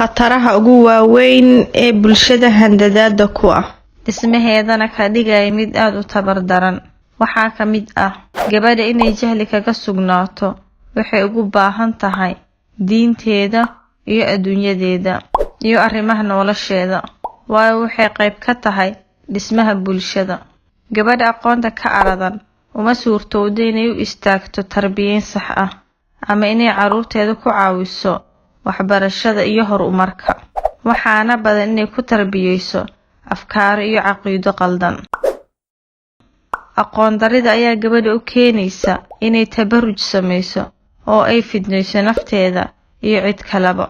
khataraha ugu waaweyn ee bulshada handadaada ku ah, dhismaheedana ka dhigaya mid aad u tabar daran. Waxaa ka mid ah gabadha inay jahli kaga sugnaato waxay ugu baahan tahay diinteeda iyo adduunyadeeda iyo arrimaha nolosheeda, waayo waxay qayb ka tahay dhismaha bulshada. Gabadha aqoonta ka aradan uma suurtowdo inay u istaagto tarbiyayn sax ah ama inay carruurteeda ku caawiso waxbarashada iyo horumarka, waxaana badan inay ku tarbiyeyso afkaar iyo caqiido qaldan. Aqoon darida ayaa gabadha u keenaysa inay tabaruj samayso oo ay fidnayso nafteeda iyo cid kaleba.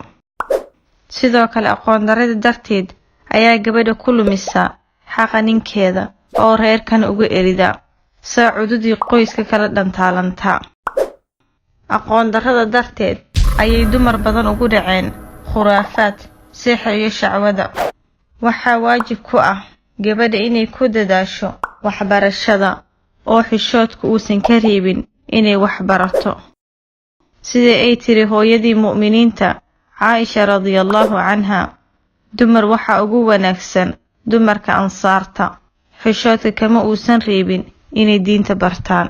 Sidoo kale aqoon darida darteed ayaa gabadha ku lumisa xaqa ninkeeda oo reerkan uga erida saacududii qoyska kala dhantaalanta. Aqoon darada darteed ayay dumar badan ugu dhaceen khuraafaad, sixir iyo shacwada. Waxaa waajib ku ah gabadha inay ku dadaasho waxbarashada oo xishoodku uusan ka reebin inay wax barato. Sida ay tiri hooyadii mu'miniinta Caaisha radiyallahu canha, dumar waxa ugu wanaagsan dumarka ansaarta, xishoodka kama uusan reebin inay diinta bartaan.